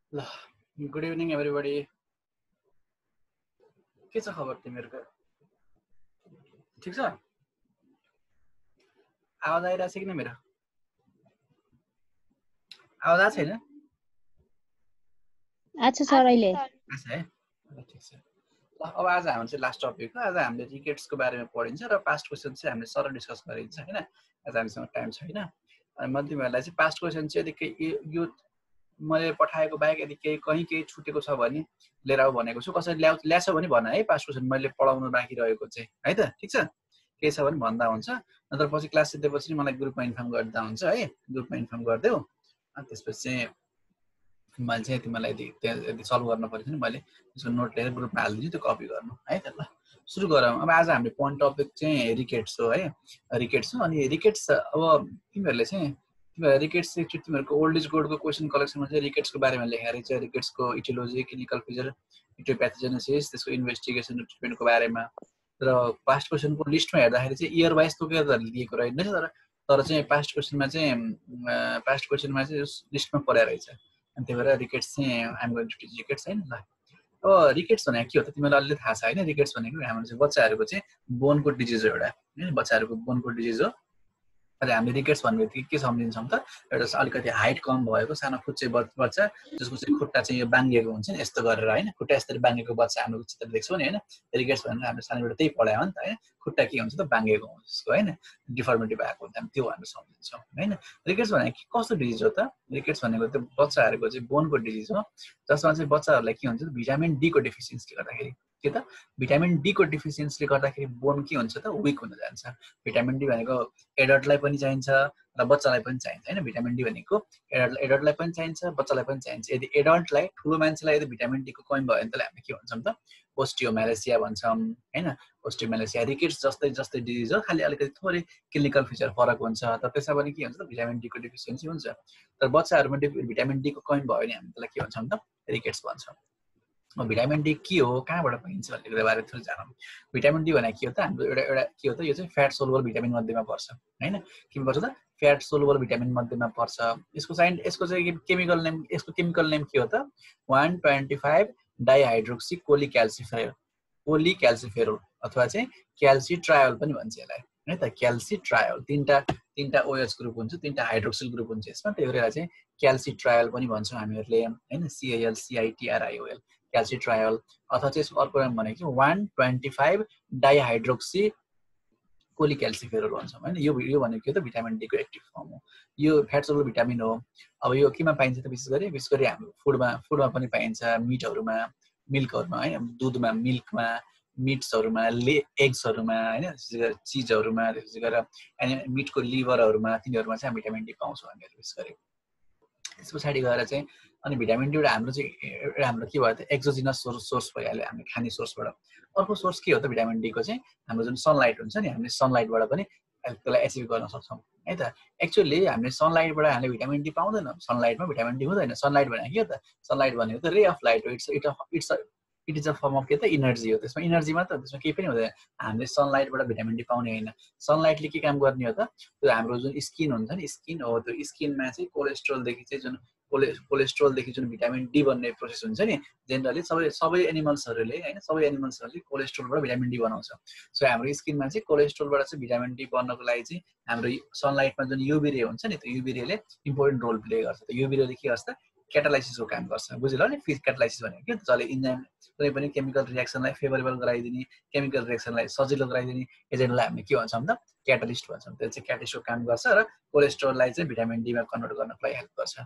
ल good evening everybody. के छ खबर तिमीहरूको? ठिक छ? आवाज आइरहेको छ कि मेरो? आवाज आएको छैन? अच्छा सर अहिले आछ है? ठिक छ। ल अब आज हाम्रो चाहिँ लास्ट टपिक हो। आज हामीले रिकेट्सको बारेमा पढिन्छ र पास्ट क्वेसन चाहिँ हामीले सरल डिस्कस गरिन्छ हैन। आज हामीसँग टाइम छैन अनि म तिमीहरूलाई चाहिँ पास्ट क्वेसन चाहिँ यदि यो मैले पठाएको बाहेक यदि कहीँ केही छुटेको छ भने लिएर आऊ भनेको छु। कसरी ल्याछ भने भन है। पास्ट क्वेसन मैले पढाउनु बाँकी रहेको चाहिँ है त। ठिक छ? केही छ भने भन्दा हुन्छ, नत्र पछि क्लास सिधेपछि मलाई ग्रुपमा इन्फर्म गर्दा हुन्छ है। ग्रुपमा इन्फर्म गरिदेऊ अनि त्यसपछि चाहिँ मैले चाहिँ तिमीलाई यदि सल्भ गर्न पर्छ भने मैले त्यसको नोट लिएर ग्रुपमा हालिदिन्छु, त्यो कपी गर्नु है त। ल सुरु गरौँ। अब आज हामीले पढ्ने टपिक चाहिँ रिकेट्स हो है। रिकेट्स हो अनि रिकेट्स अब तिमीहरूले चाहिँ रिकेट्स चाहिँ तिमीहरूको ओल्ड इज गोल्डको क्वेसन कलेक्सनमा चाहिँ रिकेट्सको बारेमा लेखेर चाहिँ रिकेट्सको इटियोलोजी, क्लिनिकल फिचर, इटियोप्याथोजेनेसिस, त्यसको इन्भेस्टिगेसन र ट्रिटमेन्टको बारेमा र पास्ट क्वेसनको लिस्टमा हेर्दाखेरि चाहिँ इयर वाइज तोकेर लिएको रहेछ। तर चाहिँ पास्ट क्वेसनमा चाहिँ लिस्टमा परेको रहेछ। अनि त्यही भएर रिकेट्स चाहिँ I'm going to teach rickets हैन। ल अब रिकेट्स भनेको के हो त तिमीलाई अलि थाहा छ हैन। रिकेट्स भनेको हाम्रो चाहिँ बच्चाहरूको चाहिँ बोनको डिजिज हो एउटा हैन। बच्चाहरूको बोनको डिजिज हो। अहिले हामीले रिकेट्स भन्ने बित्तिकै के सम्झिन्छौँ त, एउटा अलिकति हाइट कम भएको सानो खुच्चे बच्चा जसको चाहिँ खुट्टा चाहिँ यो बाङ्गिएको हुन्छ नि यस्तो गरेर हैन। खुट्टा यसरी बाङ्गिएको बच्चा हाम्रो चित्र देख्छौँ नि हैन। रिकेट्स भनेर हामीले सानोबाट त्यही पढायो नि त हैन। खुट्टा के हुन्छ त बाङ्गिएको हुन्छ त्यसको हैन, डिफर्मिटी भएको हुन्छ, हामी त्यो भनेर सम्झिन्छौँ हैन। रिकेट्स भनेको कस्तो डिजिज हो त? रिकेट्स भनेको त्यो बच्चाहरूको चाहिँ बोनको डिजिज हो जसमा चाहिँ बच्चाहरूलाई के हुन्छ त भिटामिन डी को डेफिसियन्सीले गर्दाखेरि के त भिटामिन डी को डेफिसियन्सीले गर्दाखेरि बोन के हुन्छ त विक हुन जान्छ। भिटामिन डी भनेको एडल्टलाई पनि चाहिन्छ र बच्चालाई पनि चाहिन्छ हैन। भिटामिन डी भनेको एडल्टलाई पनि चाहिन्छ, बच्चालाई पनि चाहिन्छ। यदि एडल्टलाई ठुलो मान्छेलाई यदि भिटामिन डी को कमी भयो भने त्यसलाई हामीले के भन्छौँ त ओस्टियोम्यालेसिया भन्छौँ हैन। ओस्टियोम्यालेसिया रिकेट्स जस्तै डिजिज हो, खालि अलिकति थोरै क्लिनिकल फिचर फरक हुन्छ। तर त्यसमा पनि के हुन्छ त भिटामिन डी को डेफिसियन्सी हुन्छ। तर बच्चाहरूमा भिटामिन डी को कमी भयो भने हामी त्यसलाई के भन्छौँ त रिकेट्स भन्छौँ। भिटामिन डी के हो, कहाँबाट पाइन्छ भन्ने कुरा बारे थोरै जानौँ। भिटामिन डी भनेको के हो त हाम्रो एउटा के हो त यो चाहिँ फ्याट सोलुबल भिटामिन मध्येमा पर्छ हैन। के पर्छ त फ्याट सोलुबल भिटामिन मध्येमा पर्छ। यसको चाहिँ केमिकल नेम के हो त 125 डाइहाइड्रोक्सी कोलिक्याल्सिफेरोल अथवा चाहिँ क्याल्सिट्रायोल पनि भन्छ यसलाई है त। क्याल्सिट्रायोल तीनटा ओएच ग्रुप हुन्छ, तीनटा हाइड्रोक्सिल ग्रुप हुन्छ यसमा। त्यही भएर चाहिँ क्याल्सिट्रायोल पनि भन्छौँ हामीहरूले हैन। CALCITRIOL क्याल्सिट्रायोल। अथवा चाहिँ यसको अर्को नाम भनेको 125 डाइहाइड्रोक्सी कोलिक्याल्सिफेरोल भन्छौँ हैन। यो भनेको के त भिटामिन डी को एक्टिभ फर्म हो। यो फ्याट सोलुबल भिटामिन हो। अब यो केमा पाइन्छ त विशेष गरी हाम्रो फुडमा पनि पाइन्छ, मिटहरुमा, मिल्कहरुमा है, दुधमा, मिल्कमा, मिट्सहरुमा, एग्सहरुमा हैन, चीजहरुमा, त्यसै गरेर मिटको लिभरहरुमा, तिनीहरुमा चाहिँ भिटामिन डी पाउँछौँ हामीहरु विशेष गरी। त्यस पछाडि गएर चाहिँ अनि भिटामिन डी हाम्रो के भयो त एक्सोजिनस सोर्स भइहाल्यो हामीले खाने सोर्सबाट। अर्को सोर्स के हो त भिटामिन डी को चाहिँ हाम्रो जुन सनलाइट हुन्छ नि, हामीले सनलाइटबाट पनि त्यसलाई एचिभ गर्न सक्छौँ है त। एक्चुअली हामीले सनलाइटबाट हामीले भिटामिन डी पाउँदैनौँ, सनलाइटमा भिटामिन डी हुँदैन। सनलाइट भनेको के हो त, सनलाइट भनेको त रे अफ लाइट हो। It is a form of के त इनर्जी हो। त्यसमा इनर्जी मात्र, त्यसमा केही पनि हुँदैन। हामीले सनलाइटबाट भिटामिन डी पाउने होइन। सनलाइटले के काम गर्ने हो त, त्यो हाम्रो जुन स्किन हुन्छ नि, स्किन हो, त्यो स्किनमा चाहिँ कोलेस्ट्रोलदेखि जुन भिटामिन डी बन्ने प्रोसेस हुन्छ नि, जेनरली सबै एनिमल्सहरूले हैन, सबै एनिमल्सहरूले कोलेस्ट्रोलबाट भिटामिन डी बनाउँछ। सो हाम्रो स्किनमा चाहिँ कोलेस्ट्रोलबाट चाहिँ भिटामिन डी बन्नको लागि चाहिँ हाम्रो सनलाइटमा जुन युभी रे हुन्छ नि, त्यो युभी रेले इम्पोर्टेन्ट रोल प्ले गर्छ। त्यो युभी रेले के गर्छ त क्याटालाइसिसको काम गर्छ। बुझ्यौ नि, फिज क्याटालाइसिस भनेको के जसले इन्जाइम कुनै पनि केमिकल रिएक्सनलाई फेभरेबल गराइदिने, केमिकल रिएक्सनलाई सजिलो गराइदिने एजेन्टलाई हामीले के भन्छौँ त क्याटालिस्ट भन्छौँ। त्यो चाहिँ क्याटालिस्टको काम गर्छ र कोलेस्ट्रोललाई चाहिँ भिटामिन डीमा कन्भर्ट गर्नको लागि हेल्प गर्छ।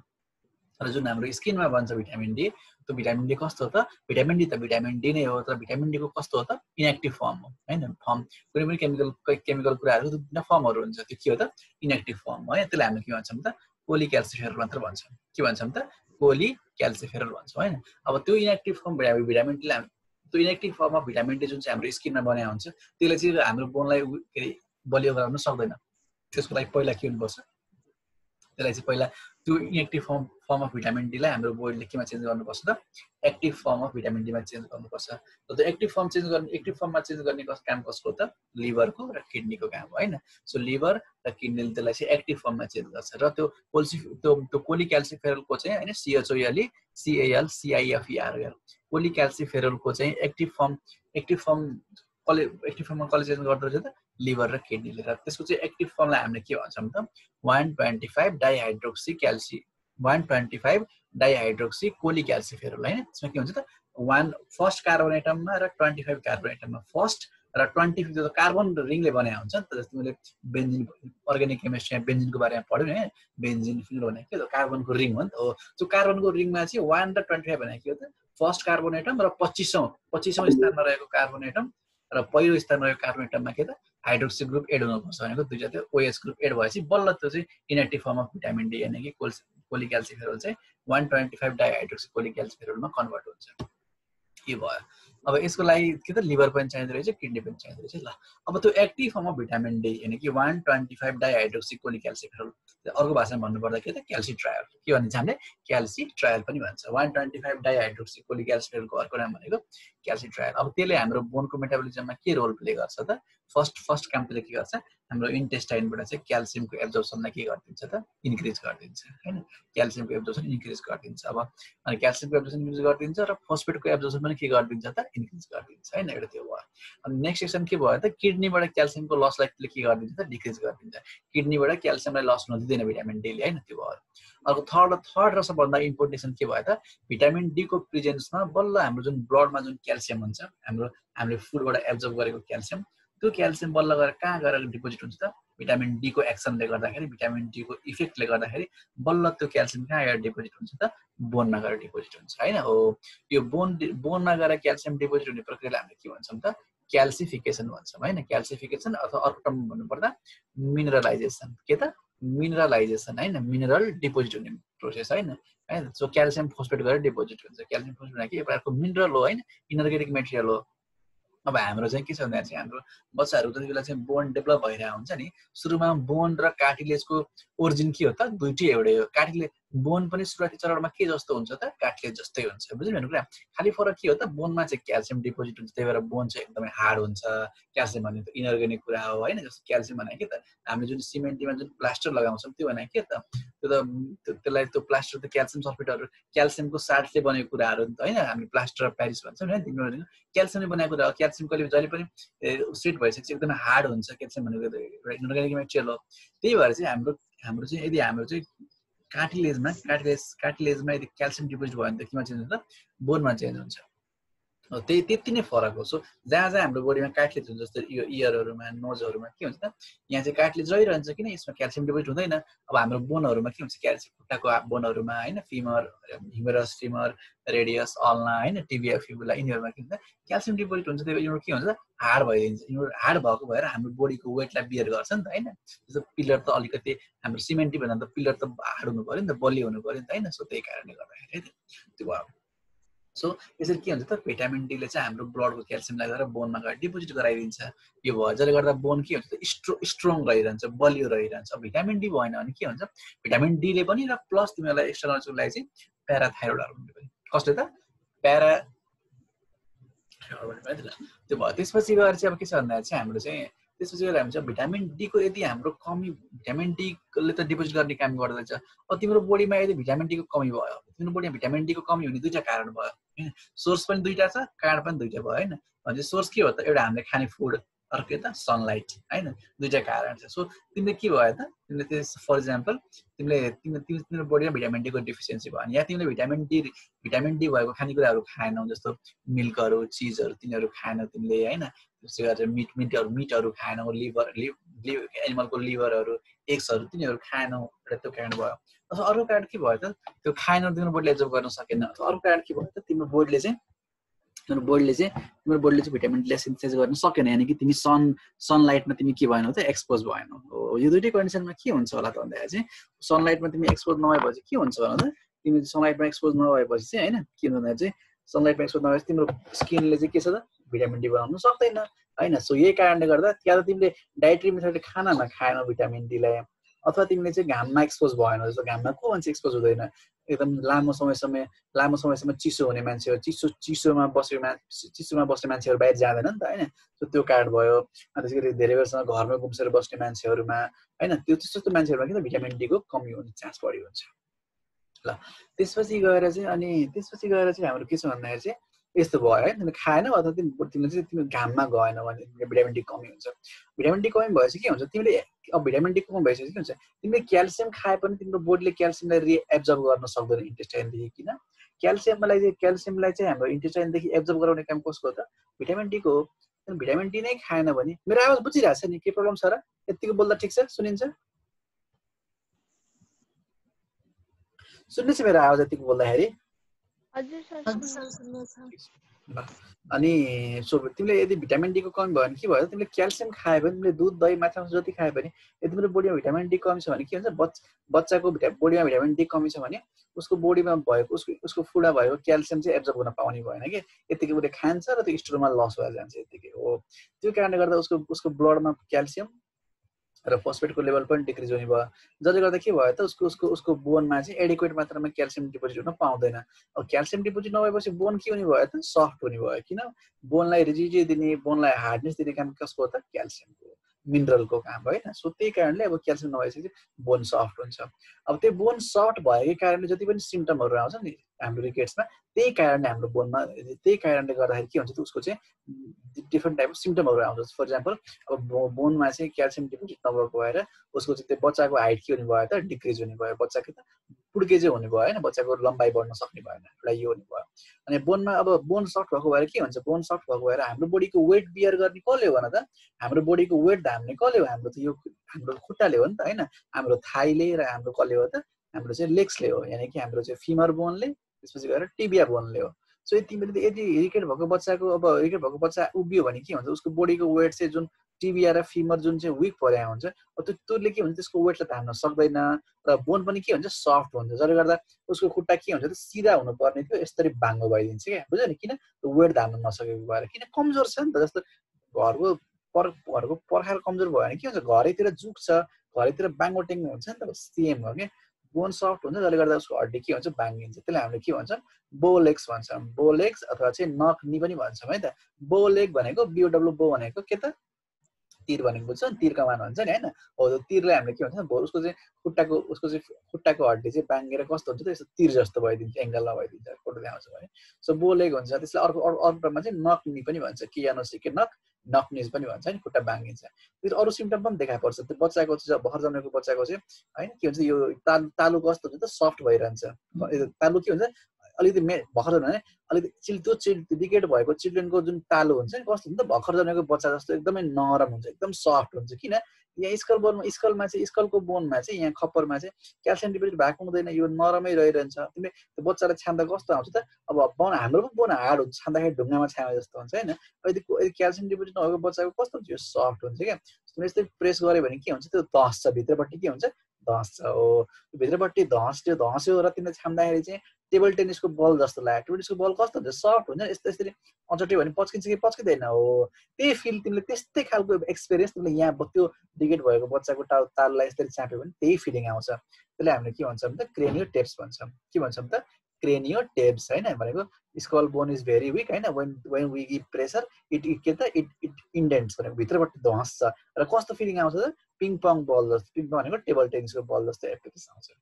र जुन हाम्रो स्किनमा बन्छ भिटामिन डी, त्यो भिटामिन डी कस्तो हो त, भिटामिन डी त भिटामिन डी नै हो, तर भिटामिन डी को कस्तो हो त इनएक्टिभ फर्म हो हैन। फर्म कुनै पनि केमिकल कुराहरु दुईटा फर्महरु हुन्छ, त्यो के हो त इनएक्टिभ फर्म हो है। त्यसलाई हामीले के भन्छौँ त कोलिक्याल्सिफेरोल मात्र भन्छौँ। के भन्छौँ त कोलिक्याल्सिफेरोल भन्छौँ हैन। अब त्यो इनएक्टिभ फर्म भिटामिन डी त्यो inactive form of vitamin D जुन चाहिँ हाम्रो स्किनमा बनेको हुन्छ, त्यसले चाहिँ हाम्रो बोनलाई बलियो गराउन सक्दैन। त्यसको लागि पहिला के हुनुपर्छ, त्यसलाई चाहिँ पहिला त्यो इनएक्टिभ फर्म अफ भिटामिन डीलाई हाम्रो बोडीले केमा चेन्ज गर्नुपर्छ त एक्टिभ फर्म अफ भिटामिन डीमा चेन्ज गर्नुपर्छ। र त्यो एक्टिभ फर्ममा चेन्ज गर्ने काम कसको त लिभरको र किडनीको काम हो हैन। सो लिभर र किडनीले त्यसलाई चाहिँ एक्टिभ फर्ममा चेन्ज गर्छ। र त्यो कोलिक्याल्सिफेरोलको चाहिँ हैन CHOL CALCIFEROL कोलिक्याल्सिफेरोलको चाहिँ एक्टिभ फर्ममा कसले चेन्ज गर्दो रहेछ त लिभर र किडनीले र त्यसको चाहिँ एक्टिभ फर्मलाई हामीले के भन्छौँ त 125 डाइहाइड्रोक्सी कोलिक्याल्सिफेरोल हैन त्यसमा के हुन्छ त फर्स्ट कार्बन एटममा र 25 कार्बन एटममा फर्स्ट र 25 जो कार्बन रिङले बनाएको हुन्छ नि त जस्तो मैले बेन्जिन अर्गानिक केमिस्ट्रीमा बेन्जिनको बारेमा पढ्यो नि बेन्जिन फिनोल भनेको के हो कार्बनको रिङ हो नि त हो त्यो कार्बनको रिङमा चाहिँ 1 र 25 भनेको के हो त फर्स्ट कार्बन एटम र 25औं स्थानमा रहेको कार्बन एटम र पहिलो स्थानमा रहेको कार्बन एटममा के त हाइड्रोक्सी ग्रुप एड हुनुपर्छ भनेको दुईटा त्यो OH ग्रुप एड भएपछि बल्ल त्यो चाहिँ inactive form of vitamin D यानि कि कोलिक्याल्सिफेरोल चाहिँ 125 डाइहाइड्रोक्सी कोलिक्याल्सिफेरोलमा कन्भर्ट हुन्छ के भयो अब यसको लागि के त लिभर पनि चाहिँदो रहेछ किडनी पनि चाहिँदो रहेछ ल अब त्यो active form of vitamin D यानि कि 125 डाइहाइड्रोक्सी कोलिक्याल्सिफेरोल अर्को भाषामा भन्नुपर्दा के त क्याल्सिट्रायल के भनिन्छ हामीले क्याल्सिट्रायल पनि भन्छ 125 डाइहाइड्रोक्सी कोलिक्याल्सिफेरोलको अर्को नाम भनेको क्याल्सिट्रायल अब त्यसले हाम्रो बोनको मेटाबोलिजममा के रोल प्ले गर्छ त फर्स्ट काम त्यसले के गर्छ हाम्रो इन्टेस्टाइनबाट चाहिँ क्याल्सियमको एब्जर्प्सनलाई के गरिदिन्छ त इन्क्रिज गरिदिन्छ हैन क्याल्सियमको एब्जर्प्सन इन्क्रिज गरिदिन्छ अब अनि क्याल्सियमको एब्जर्प्सन इन्क्रिज गरिदिन्छ र फोस्फेटको एब्जर्प्सन पनि के गरिदिन्छ त इन्क्रिज गरिदिन्छ हैन एउटा त्यो भयो अनि नेक्स्ट सेक्सन के भयो त किडनीबाट क्याल्सियमको लसलाई त्यसले के गरिदिन्छ त डिक्रिज गरिदिन्छ किडनीबाट क्याल्सियमलाई लस नदिँदैन भिटामिन डी ले हैन त्यो भयो अर्को थर्ड र सबभन्दा इम्पोर्टेन्ट के भयो त भिटामिन डी को प्रेजेन्समा बल्ल हाम्रो जुन ब्लडमा जुन क्याल्सियम हुन्छ हामीले फुडबाट एब्जर्ब गरेको क्याल्सियम त्यो क्याल्सियम बल्ल गएर कहाँ गएर डिपोजिट हुन्छ त भिटामिन डी को एक्सनले गर्दाखेरि भिटामिन डी को इफेक्टले गर्दाखेरि बल्ल त्यो क्याल्सियम कहाँ गएर डिपोजिट हुन्छ त बोनमा गएर डिपोजिट हुन्छ हैन हो यो बोनमा गएर क्याल्सियम डिपोजिट हुने प्रक्रियालाई हामीले के भन्छौँ त क्याल्सिफिकेसन भन्छौँ हैन क्याल्सिफिकेसन अथवा अर्को टर्म भन्नुपर्दा मिनरलाइजेसन के त मिनरलाइजेसन हैन मिनरल डिपोजिट हुने प्रोसेस हैन सो क्याल्सियम फोस्फेट गरेर डिपोजिट हुन्छ क्याल्सियम फोस्फेट भनेको एक प्रकारको मिनरल हो हैन इनर्गेटिक मेटेरियल हो अब हाम्रो चाहिँ के छ भन्दा चाहिँ हाम्रो बच्चाहरु जति बेला चाहिँ बोन डेभलप भइरहेको हुन्छ नि सुरुमा बोन र कार्टिलेजको ओरिजिन के हो त दुईटै एउटै हो कार्टिलेज बोन पनि सुरुवाती चरणमा के जस्तो हुन्छ त कार्टिलेज जस्तै हुन्छ बुझ्नु मेरो कुरा खाली फरक के हो त बोनमा चाहिँ क्याल्सियम डिपोजिट हुन्छ त्यही भएर बोन चाहिँ एकदमै हार्ड हुन्छ क्याल्सियम भनेको त इनर्गेनिक कुरा हो हैन जस्तो क्याल्सियम भनेको के त हामीले जुन सिमेन्टमा जुन प्लास्टर लगाउँछौं त्यो भनेको के त त्यसलाई त्यो प्लास्टर त क्याल्सियम सल्फेटहरु क्याल्सियमको साल्टले बनेको कुराहरु नि त हैन हामी प्लास्टर अफ प्यारिस भन्छौं हैन तिमीहरुले क्याल्सियमले बनेको कुरा हो क्याल्सियम जहिले पनि सेट भइसकेपछि एकदमै हार्ड हुन्छ क्याल्सियम भनेको एउटा इनर्गेनिक मेटेरियल हो त्यही भएर चाहिँ हाम्रो चाहिँ यदि हाम्रो चाहिँ कार्टिलेजमा यदि क्याल्सियम डिपोजिट भयो भने त केमा चेन्ज हुन्छ बोनमा चेन्ज हुन्छ त्यति नै फरक हो सो जहाँ हाम्रो बडीमा कार्टिलेज हुन्छ जस्तो यो इयरहरुमा नोजहरुमा के हुन्छ त यहाँ चाहिँ कार्टिलेज रहिरहन्छ किन यसमा क्याल्सियम डिपोजिट हुँदैन अब हाम्रो बोनहरुमा के हुन्छ क्याल्सियम खुट्टाको बोनहरुमा हैन फिमर ह्युमेरस फिमर रेडियस अल्ना हैन टिबिया फिबुला यिनीहरुमा के हुन्छ क्याल्सियम डिपोजिट हुन्छ त्यही भएर के हुन्छ हार्ड भइदिन्छ यिनीहरु हार्ड भएको भएर हाम्रो बडीको वेटलाई बियर गर्छ नि त हैन जस्तो पिलर त अलिकति हाम्रो सिमेन्टी भन्दा त पिलर त हार्ड हुनु पर्यो नि त बलियो हुनु पर्यो नि त हैन सो त्यही कारणले गर्दाखेरि त्यो भयो सो यसरी के हुन्छ त भिटामिन डी ले चाहिँ हाम्रो ब्लडको क्याल्सियमलाई गएर बोनमा गएर डिपोजिट गराइदिन्छ यो भयो जसले गर्दा बोन के हुन्छ त स्ट्रङ रहिरहन्छ बलियो रहिरहन्छ भिटामिन डी भएन भने के हुन्छ भिटामिन डी ले पनि र प्लस तिमीलाई एक्स्ट्रा नर्सको लागि चाहिँ प्याराथाइरोइड हार्मोन पनि कसले त प्याराथाइरोइड पनि त्यो भयो त्यसपछि गएर चाहिँ अब के छ भन्दा चाहिँ हाम्रो चाहिँ त्यसपछि गएर हामी चाहिँ भिटामिन डी को यदि हाम्रो कमी भिटामिन डी ले त डिपोजिट गर्ने काम गर्दैछ अब तिम्रो बडीमा यदि भिटामिन डी को कमी भयो तिम्रो बडीमा भिटामिन डी को कमी हुने दुईटा कारण भयो हैन सोर्स पनि दुईटा छ कारण पनि दुईटा भयो हैन भने सोर्स के हो त एउटा हामीले खाने फुड अर्को त सनलाइट हैन दुईटा कारण छ सो तिमीले के भयो त तिमीले त्यस फर एक्जाम्पल तिम्रो बडीमा भिटामिन डी को डिफिसियन्सी भयो या तिमीले भिटामिन डी भएको खानेकुराहरु खाएनौ जस्तो मिल्कहरु चीजहरु तिनीहरु खाएनौ तिमीले हैन त्यसै गरेर मिटहरु खाएनौ लिभर एनिमलको लिभरहरु एग्सहरु तिनीहरु खाएनौ र त्यो कारण भयो अथवा अर्को कारण के भयो त त्यो खाएनौ तिम्रो बडीले एब्जर्ब गर्न सकेन अथवा अर्को कारण के भयो त तिम्रो बडीले चाहिँ भिटामिन डी सिन्थेसाइज गर्न सकेन यानी कि तिमी सनलाइटमा तिमी के भएनौ त एक्सपोज भएनौ यो दुईटै कन्डिसनमा के हुन्छ होला त भन्दा चाहिँ सनलाइटमा तिमी एक्सपोज नभएपछि के हुन्छ होला त तिमी सनलाइटमा एक्सपोज नभएपछि चाहिँ हैन के भन्दा चाहिँ सनलाइटमा एक्सपोज नभएपछि तिम्रो स्किनले चाहिँ के छ त भिटामिन डी बनाउन सक्दैन हैन सो यही कारणले गर्दा या त तिमीले डाइटरी मेथडले खाना नखाएनौ भिटामिन डी लाई अथवा तिमीले चाहिँ घाममा एक्सपोज भएनौ जस्तो घाममा को मान्छे एक्सपोज हुँदैन एकदम लामो समयसम्म चिसो हुने मान्छेहरु चिसोमा बस्ने मान्छेहरु बाहिर जाँदैन नि त हैन सो त्यो कारण भयो अनि त्यसैगरी धेरै बेरसम्म घरमै गुम्सेर बस्ने मान्छेहरुमा हैन त्यो त्यस्तो मान्छेहरुमा के त भिटामिन डी को कमी हुने चान्स बढी हुन्छ ल त्यसपछि गएर चाहिँ हाम्रो के छ भन्दाखेरि चाहिँ यस्तो भयो है, तिमीले खाएन अथवा तिमीले चाहिँ तिम्रो घाममा गएन भने भिटामिन डी कमी हुन्छ। भिटामिन डी कमी भएपछि के हुन्छ, तिमीले अब भिटामिन डी कमी भएपछि के हुन्छ, तिमीले क्याल्सियम खाए पनि तिम्रो बोडीले क्याल्सियमलाई रिएब्जर्ब गर्न सक्दैन इन्टेस्टाइनदेखि। किन? क्याल्सियमलाई चाहिँ हाम्रो इन्टेस्टाइनदेखि एब्जर्ब गराउने काम कसको हो त? भिटामिन डी को हो। भिटामिन डी नै खाएन भने, मेरो आवाज बुझिरहेको छ नि? के प्रब्लम छ र? यतिको बोल्दा ठिक छ? सुनिन्छ? सुन्दैछ मेरो आवाज यतिको बोल्दाखेरि? अनि तिमीले यदि भिटामिन डी को कमी भयो भने के भयो, तिमीले क्याल्सियम खायो भने, तिमीले दुध दही माछा जति खायो भने, यदि तिम्रो बोडीमा भिटामिन डी कमी छ भने के हुन्छ, बच्चाको बोडीमा भिटामिन डी कमी छ भने उसको बोडीमा भएको उसको फुडा भएको क्याल्सियम चाहिँ एब्जर्ब गर्न पाउने भएन कि, यतिकै उसले खान्छ र त्यो स्टोरमा लस भएर जान्छ यतिकै हो। त्यो कारणले गर्दा उसको ब्लडमा क्याल्सियम र फस्फेटको लेभल पनि डिक्रिज हुने भयो, जसले गर्दा के भयो त उसको बोनमा चाहिँ एडिक्वेट मात्रामा क्याल्सियम डिपोजिट हुन पाउँदैन। अब क्याल्सियम डिपोजिट नभएपछि बोन के हुने भयो त? सफ्ट हुने भयो। किन? बोनलाई रिजिडिटी दिने, बोनलाई हार्डनेस दिने काम कसको हो त? क्याल्सियमको, मिनरलको काम होइन। सो त्यही कारणले अब क्याल्सियम नभएपछि बोन सफ्ट हुन्छ। अब त्यो बोन सफ्ट भएकै कारणले जति पनि सिम्टमहरू आउँछ नि हाम्रो रिकेट्समा, त्यही कारणले हाम्रो बोनमा, त्यही कारणले गर्दाखेरि के हुन्छ त, उसको चाहिँ डिफ्रेन्ट टाइप अफ सिम्टमहरू आउँछ। फर इक्जाम्पल अब बोनमा चाहिँ क्याल्सियम डिपोजिट नभएको भएर उसको चाहिँ त्यो बच्चाको हाइट के हुने भयो त? डिक्रिज हुने भयो। बच्चाको त पुड्के चाहिँ हुने भयो होइन, बच्चाको लम्बाइ बढ्न सक्ने भएन, एउटा यो हुने भयो। अनि बोनमा अब बोन सफ्ट भएको भएर के हुन्छ, बोन सफ्ट भएको भएर हाम्रो बोडीको वेट बियर गर्ने कसले हो भन त? हाम्रो बोडीको वेट धाम्ने कसले हो? हाम्रो त यो हाम्रो खुट्टाले हो नि त होइन, हाम्रो थाइले र हाम्रो कसले हो त? हाम्रो चाहिँ लेग्सले हो, यानि कि हाम्रो चाहिँ फिमर बोनले, त्यसपछि गएर टिबिया बोनले हो। सो तिमीले यदि रिकेट भएको बच्चा उभियो भने के हुन्छ, उसको बोडीको वेट चाहिँ जुन टिबिया र फिमर जुन चाहिँ विक परेको हुन्छ, त्यसले के हुन्छ, त्यसको वेटलाई तान्न सक्दैन र बोन पनि के हुन्छ, सफ्ट हुन्छ, जसले गर्दा उसको खुट्टा के हुन्छ त, सिधा हुनुपर्ने थियो यसरी बाङ्गो भइदिन्छ क्या, बुझ्यो नि? किन? वेट धान्न नसकेको भएर, किन? कमजोर छ नि त। जस्तो घरको पर्खाल कमजोर भयो भने के हुन्छ, घरैतिर जुक्छ, घरैतिर बाङ्गो टेङ्गो हुन्छ नि त, सेम हो क्या। बोन सफ्ट हुन्छ, जसले गर्दा उसको हड्डी के हुन्छ, बाङ्गिन्छ। त्यसलाई हामीले के भन्छौँ, बोलेग्स भन्छौँ। बोलेग्स अथवा चाहिँ नक नी पनि भन्छौँ है त। बोलेग भनेको बिओडब्ल्यू बो भनेको के त? तीर भनेको बुझ्छ नि, तीर कमान भन्छ नि होइन। हो त्यो तीरलाई हामीले के भन्छ, उसको चाहिँ खुट्टाको हड्डी चाहिँ बाङ्गेर कस्तो हुन्छ त, यस्तो तीर जस्तो भइदिन्छ, एङ्गल भइदिन्छ, फोटो देखाउँछ भने। सो बोलेग हुन्छ। त्यसलाई अर्को टर्ममा चाहिँ नक नी पनि भन्छ, कियानोसिके नक निज पनि भन्छ नि, खुट्टा बाङ्गिन्छ। त्यो अरू सिम्टम पनि देखा पर्छ। त्यो बच्चाको चाहिँ भर्खर जन्मेको बच्चाको चाहिँ होइन के हुन्छ, यो तालु कस्तो हुन्छ त, सफ्ट भइरहन्छ। तालु के हुन्छ, अलिकति भर्खर जन्मे अलिकति त्यो रिकेट भएको चिल्ड्रेनको जुन तालु हुन्छ नि, कस्तो हुन्छ त, भर्खर जन्मेको बच्चा जस्तो एकदमै नरम हुन्छ, एकदम सफ्ट हुन्छ। किन? यहाँ स्कलको बोनमा चाहिँ, यहाँ खप्परमा चाहिँ क्याल्सियम डिपोजिट भएको हुँदैन, यो नरमै रहिरहन्छ। तिमीले त्यो बच्चालाई छान्दा कस्तो आउँछ त, अब हाम्रो पनि बोन हार्ड हुन्छ, छान्दाखेरि ढुङ्गामा छामे जस्तो हुन्छ होइन। यदि क्याल्सियम डिपोजिट नभएको बच्चाको कस्तो हुन्छ, यो सफ्ट हुन्छ क्या। तिमीले यस्तै प्रेस गऱ्यो भने के हुन्छ, त्यो धस्छ, भित्रपट्टि के हुन्छ, धस्छ हो, भित्रपट्टि धस्यो र तिमीले छाम्दाखेरि चाहिँ टेबल टेनिसको बल जस्तो लाग्यो। टेबल टेनिसको बल कस्तो हुन्छ, सफ्ट हुन्छ। यसरी अचट्यो भने पच्किन्छ कि पच्किँदैन हो, त्यही फिल तिमीले त्यस्तै खालको एक्सपिरियन्स तिमीले यहाँ त्यो डिकेट भएको बच्चाको ताललाई यसरी चाप्यो भने त्यही फिलिङ आउँछ। त्यसले हामीले के भन्छौँ त, क्रेनियो टेप्स भन्छौँ। के भन्छौँ त, क्रेनियो टेप्स होइन। भनेको skull bone is very weak होइन, when we give pressure it indents भनेको भित्रपट्टि धस्छ र कस्तो फिलिङ आउँछ त, पिङ पङ बल जस्तो। पिङ पङ भनेको टेबल टेनिसको बल जस्तो एक्सपिरियन्स आउँछ।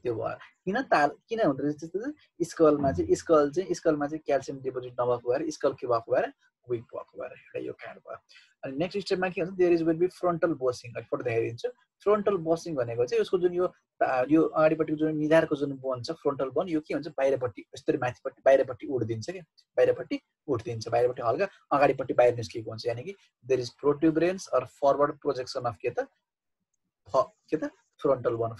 त्यो भयो। किन हुँदो रहेछ त्यस्तो? स्कलमा चाहिँ क्याल्सियम डिपोजिट नभएको भएर, स्कल के भएको भएर, विक भएको भएर, एउटा यो कारण भयो। अनि नेक्स्ट स्टेपमा के हुन्छ, there is will be frontal bossing. Photo देखाइदिन्छु। फ्रन्टल बसिङ भनेको चाहिँ उसको जुन यो अगाडिपट्टिको जुन निधारको जुन बोन छ, फ्रन्टल बोन, यो के हुन्छ, बाहिरपट्टि यसरी माथिपट्टि बाहिरपट्टि उठिदिन्छ क्या, बाहिरपट्टि हल्का अगाडिपट्टि बाहिर निस्केको हुन्छ। यानि कि there is protuberance or forward projection of के त फ्रन्टल बोन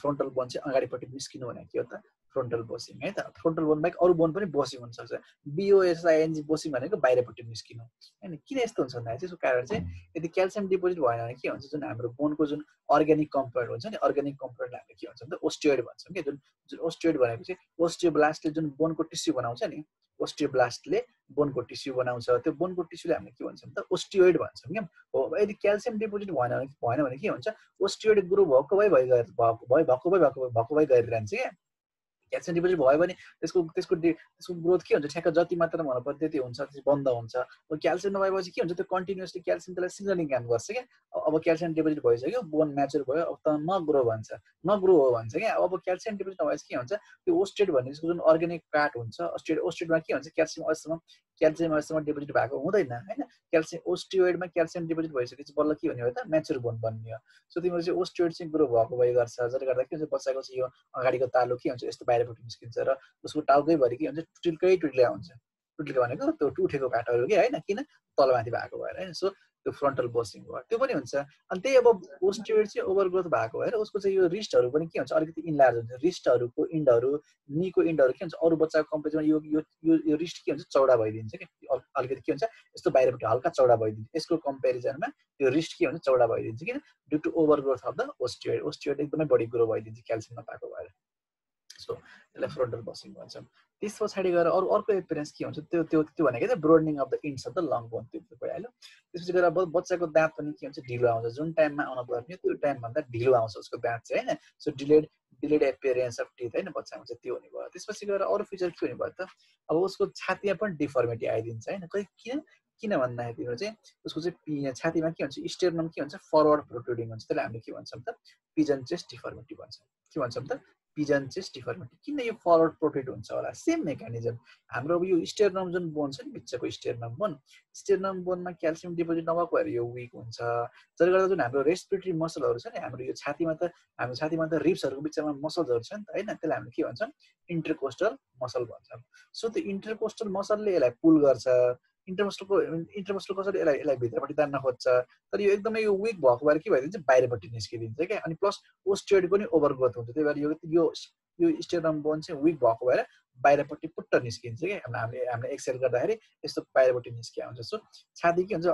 चाहिँ अगाडिपट्टि निस्किनु भनेको के हो त, फ्रन्टल बसिङ है त। फ्रन्टल बोन बाहेक अरू बोन पनि बसिङ हुनसक्छ। बिओएसआइएनजी बसिङ भनेको बाहिरपट्टि निस्किनु होइन। किन यस्तो हुन्छ भन्दाखेरि चाहिँ यसको कारण चाहिँ यदि क्याल्सियम डिपोजिट भएन भने के हुन्छ, जुन हाम्रो बोनको जुन अर्ग्यानिक कम्पोनेन्ट हुन्छ नि, अर्ग्यानिक कम्पोनेन्टलाई हामीले के भन्छ त, ओस्टियोइड भन्छौँ कि। जुन ओस्टियोइड भनेको चाहिँ ओस्टियोब्लास्टले जुन बोनको टिस्यु बनाउँछ नि, ओस्टियोब्लास्टले बोनको टिस्यु बनाउँछ। त्यो बोनको टिस्युले हामीले के भन्छौँ त, ओस्टियोइड भन्छौँ क्या हो। यदि क्याल्सियम डिपोजिट भएन भने के हुन्छ, ओस्टियोइड ग्रो भएको भइ गरिरहन्छ क्या। क्याल्सियम डिपोजिट भयो भने त्यसको ग्रोथ के हुन्छ ठ्याक्क जति मात्रामा हुनु पर्छ त्यति हुन्छ, त्यो बन्द हुन्छ। अब क्याल्सियम नभएपछि के हुन्छ त्यो कन्टिन्युअसली क्याल्सियम त्यसलाई सिग्नलिङ काम गर्छ क्या। अब क्याल्सियम डिपोजिट भइसक्यो, बोन म्याचुर भयो, अब त नग्रो भन्छ, नग्रो हो भन्छ क्या। अब क्याल्सियम डिपोजिट नभएपछि के हुन्छ त्यो ओस्टेट भन्ने जुन अर्ग्यानिक पार्ट हुन्छ, ओस्टेटमा के हुन्छ क्याल्सियम अहिलेसम्म डिपोजिट भएको हुँदैन होइन। क्याल्सियम ओस्टियोइडमा क्याल्सियम डिपोजिट भइसकेपछि बल्ल के भन्ने हो त म्याचुर बोन बन्ने हो। सो तिम्रो चाहिँ ओस्टियोइड चाहिँ ग्रो भएको भए गर्छ, जसले गर्दा के हुन्छ बच्चाको चाहिँ यो अगाडिको तालु के हुन्छ यस्तो बाहिरपट्टि निस्किन्छ र उसको टाउकैभरि के हुन्छ टुटिल्कै हुन्छ। टुटिल्कै भनेको त्यो टुटेको पाटोहरू के होइन, किन तलमाथि भएको भएर होइन। सो त्यो फ्रन्टल बसिङ भयो त्यो पनि हुन्छ। अनि त्यही अब ओस्टियोइड चाहिँ ओभरग्रोथ भएको भएर उसको चाहिँ यो रिस्टहरू पनि के हुन्छ अलिकति इन्लार्ज हुन्छ। रिस्टहरूको इन्डहरू, नीको इन्डहरू के हुन्छ अरू बच्चाको कम्पेरिजनमा यो रिस्ट के हुन्छ चौडा भइदिन्छ कि अलिकति के हुन्छ यस्तो बाहिरपट्टि हल्का चौडा भइदिन्छ। यसको कम्पेरिजनमा यो रिस्ट के हुन्छ चौडा भइदिन्छ किन ड्यु टु ओभरग्रोथ अफ द ओस्टियोइड एकदमै बढी ग्रो भइदिन्छ क्याल्सियम नपाएको भएर। सो त्यसलाई फ्रन्टल बसिङ भन्छ। त्यस पछाडि गएर अर्को एपियरेन्स के हुन्छ त्यो भनेको चाहिँ broadening of the ends of the long bone, त्यो भइहाल्यो। त्यसपछि गएर बच्चाको दाँत पनि के हुन्छ ढिलो आउँछ, जुन टाइममा आउनु पर्ने त्यो टाइमभन्दा ढिलो आउँछ उसको दाँत चाहिँ होइन। So delayed appearance of teeth होइन बच्चामा चाहिँ त्यो हुने भयो। त्यसपछि गएर अरू फिचर के हुने भयो त अब उसको छातीमा पनि डिफर्मिटी आइदिन्छ होइन। किन भन्दाखेरि चाहिँ उसको चाहिँ छातीमा के हुन्छ स्टेर्नम के हुन्छ फरवर्ड प्रोट्रुडिङ हुन्छ, त्यसलाई हामीले के भन्छौँ त पिजन चेस्ट डिफर्मिटी भन्छौँ। के भन्छौँ त पिजन चेस्ट डिफर्मिटी। किन यो फरवर्ड प्रोट्रुड हुन्छ होला, सेम मेकानिजम हाम्रो अब यो स्टेर्नम जुन बोन छ नि बिचको स्टेर्नम बोनमा क्याल्सियम डिपोजिट नभएको भएर यो विक हुन्छ। जसले गर्दा जुन हाम्रो रेस्पिरेटरी मसलहरू छ नि हाम्रो यो छातीमा त रिब्सहरूको बिचमा मसल्सहरू छ नि त होइन, त्यसलाई हामीले के भन्छौँ इन्टरकोस्टल मसल भन्छौँ। सो त्यो इन्टरकोस्टल मसलले यसलाई पुल गर्छ, इन्टरकोस्टल कसरी यसलाई भित्रपट्टि तान्न खोज्छ, तर यो एकदमै यो विक भएको भएर के भइदिन्छ बाहिरपट्टि निस्किदिन्छ क्या। अनि प्लस ओस्टियोइड पनि ओभरग्रोथ हुन्छ, त्यही भएर यो स्टेर्नम बोन चाहिँ विक भएको भएर बाहिरपट्टि पुट्ट निस्किन्छ क्या। हामीले एक्सर्साइज गर्दाखेरि यस्तो बाहिरपट्टि निस्किया हुन्छ। सो छाती के हुन्छ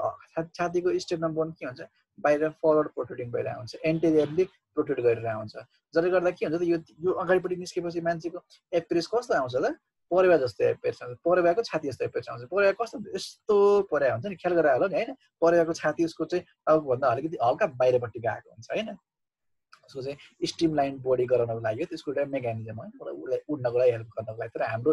छातीको स्टेर्नम बोन के हुन्छ बाहिर फरवर्ड प्रोट्रुडिङ भइरहेको हुन्छ, एन्टेरियरली प्रोट्रुड गरिरहेको हुन्छ। जसले गर्दा के हुन्छ त यो अगाडिपट्टि निस्केपछि मान्छेको एपियरेन्स कस्तो आउँछ त परेवा जस्तो एपियरेन्स आउँछ, परेवाको छाती जस्तो एपियरेन्स आउँछ। परेवा कस्तो यस्तो परेवा हुन्छ नि ख्याल गरेर होला नि होइन। परेवाको छाती उसको चाहिँ टाउकोभन्दा अलिकति हल्का बाहिरपट्टि गएको हुन्छ होइन। उसको चाहिँ स्टिम लाइन बडी गराउनको लागि त्यसको एउटा मेकानिजम होइन, उसलाई उड्नको लागि हेल्प गर्नको लागि। तर हाम्रो